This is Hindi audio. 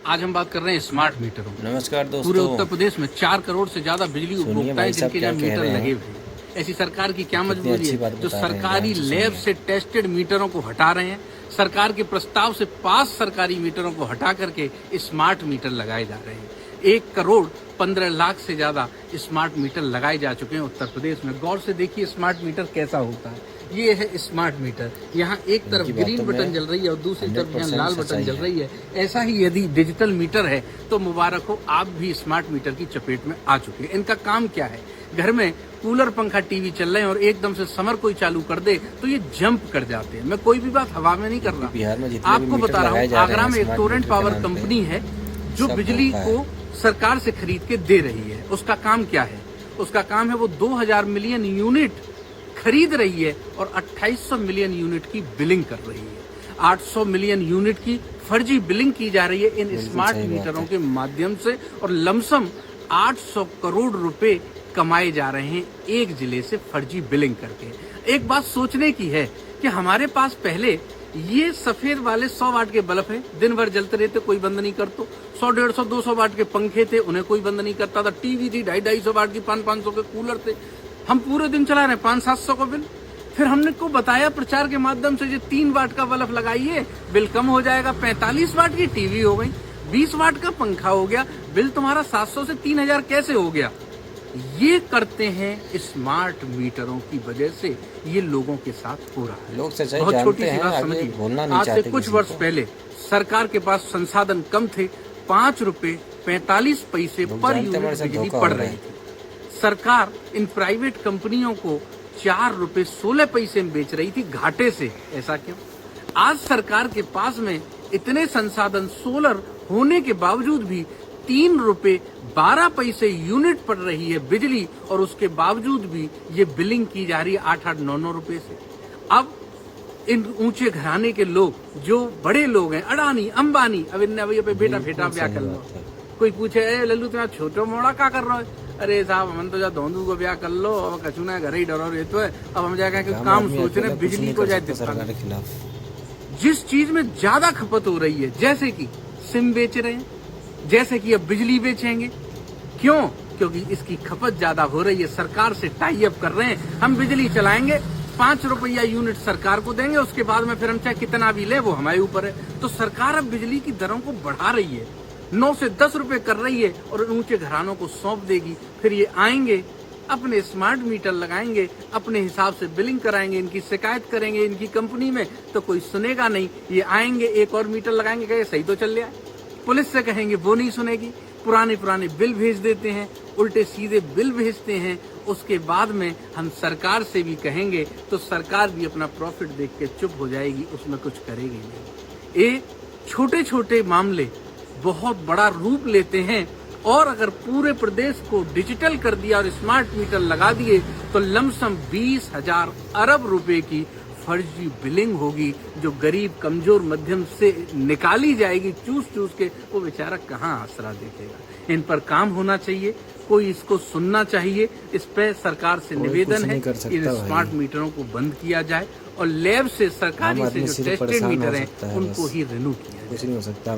आज हम बात कर रहे हैं स्मार्ट मीटरों। नमस्कार दोस्तों। पूरे उत्तर प्रदेश में 4 करोड़ से ज्यादा बिजली उपभोक्ता है जिनके यहाँ मीटर लगे हुए हैं। ऐसी सरकार की क्या मजबूरी है जो सरकारी लैब से टेस्टेड मीटरों को हटा रहे हैं। सरकार के प्रस्ताव से पास सरकारी मीटरों को हटा करके स्मार्ट मीटर लगाए जा रहे हैं। 1 करोड़ 15 लाख से ज्यादा स्मार्ट मीटर लगाए जा चुके हैं उत्तर प्रदेश में। गौर से देखिए स्मार्ट मीटर कैसा होता है। ये है स्मार्ट मीटर। यहाँ एक तरफ ग्रीन बटन जल रही है और दूसरी तरफ यहाँ लाल बटन जल रही है। ऐसा ही यदि डिजिटल मीटर है तो मुबारक हो, आप भी स्मार्ट मीटर की चपेट में आ चुके हैं। इनका काम क्या है? घर में कूलर, पंखा, टीवी चल रहे हैं और एकदम से समर कोई चालू कर दे तो ये जंप कर जाते हैं। मैं कोई भी बात हवा में नहीं कर रहा, बिहार में आपको बता रहा हूँ। आगरा में एक टोरेंट पावर कंपनी है जो बिजली को सरकार से खरीद के दे रही है। उसका काम क्या है? उसका काम है वो 2000 मिलियन यूनिट खरीद रही है और 2800 मिलियन यूनिट की बिलिंग कर रही है। 800 मिलियन यूनिट की फर्जी बिलिंग की जा रही है इन स्मार्ट मीटरों के माध्यम से और लमसम 800 करोड़ रुपए कमाए जा रहे हैं एक जिले से फर्जी बिलिंग करके। एक बात सोचने की है कि हमारे पास पहले ये सफेद वाले 100 वाट के बल्ब हैं, दिन भर जलते रहते, कोई बंद नहीं करता। 100, 150, 200 वाट के पंखे थे, उन्हें कोई बंद नहीं करता था। टीवी थी, 250 वाट की, 500 के कूलर थे। हम पूरे दिन चला रहे 500-700 का बिल। फिर हमने को बताया प्रचार के माध्यम से 3 वाट का बल्ब लगाइए, बिल कम हो जाएगा। 45 वाट की टीवी हो गई, 20 वाट का पंखा हो गया, बिल तुम्हारा 700 से 3000 कैसे हो गया? ये करते हैं स्मार्ट मीटरों की वजह से। ये लोगों के साथ हो रहा है। लोग सच्चाई बहुत छोटी जानते सी बात हैं, समझिए। बोलना नहीं आज से चाहते कुछ किसी वर्ष को। पहले सरकार के पास संसाधन कम थे। 5 रुपए 45 पैसे पर यूनिट बिजली पड़ रही थी। सरकार इन प्राइवेट कंपनियों को 4 रुपए 16 पैसे में बेच रही थी घाटे से। ऐसा क्यों? आज सरकार के पास में इतने संसाधन सोलर होने के बावजूद भी 3 रुपए 12 पैसे यूनिट पड़ रही है बिजली और उसके बावजूद भी ये बिलिंग की जा रही है 8-8, 9-9 रुपए से। अब इन ऊंचे घराने के लोग, जो बड़े लोग हैं, अडानी, अंबानी, अब इन्हें भैया पे बेटा फेटा ब्याह कर लो। कोई पूछे, ए लल्लू तुम्हारा छोटो मोड़ा क्या कर रहे हो? अरे साहब, हम तो जा धोंदू को ब्याह कर लो, अब कचुना घर ही डरो रहते है। अब हम जाकर के काम सोच रहे हैं बिजली को जाए सरकार के खिलाफ। जिस चीज में ज्यादा खपत हो रही है, जैसे कि सिम बेच रहे हैं, जैसे कि अब बिजली बेचेंगे। क्यों? क्योंकि इसकी खपत ज्यादा हो रही है। सरकार से टाई अप कर रहे हैं। हम बिजली चलाएंगे, 5 रुपया यूनिट सरकार को देंगे, उसके बाद में फिर हम चाहे कितना भी ले वो हमारे ऊपर है। तो सरकार अब बिजली की दरों को बढ़ा रही है, 9 से 10 रुपए कर रही है और ऊंचे घरानों को सौंप देगी। फिर ये आएंगे, अपने स्मार्ट मीटर लगाएंगे, अपने हिसाब से बिलिंग कराएंगे, इनकी शिकायत करेंगे इनकी कंपनी में तो कोई सुनेगा नहीं। ये आएंगे, एक और मीटर लगाएंगे, कहेंगे सही तो चल रहा है। पुलिस से कहेंगे, वो नहीं सुनेगी। पुराने बिल भेज देते हैं, उल्टे सीधे बिल भेजते हैं। उसके बाद में हम सरकार से भी कहेंगे तो सरकार भी अपना प्रॉफिट देख के चुप हो जाएगी, उसमें कुछ करेगी नहीं। ये छोटे छोटे मामले बहुत बड़ा रूप लेते हैं और अगर पूरे प्रदेश को डिजिटल कर दिया और स्मार्ट मीटर लगा दिए तो लमसम 20,000 अरब रुपए की फर्जी बिलिंग होगी, जो गरीब, कमजोर, मध्यम से निकाली जाएगी चूस चूस के। वो बेचारा कहाँ आसरा देखेगा? इन पर काम होना चाहिए, कोई इसको सुनना चाहिए। इस पे सरकार से निवेदन है कि इन स्मार्ट मीटरों को बंद किया जाए और लैब से सरकारी से जो टेस्टेड मीटर हैं उनको ही रिन्यू किया जाए। कुछ नहीं हो सकता।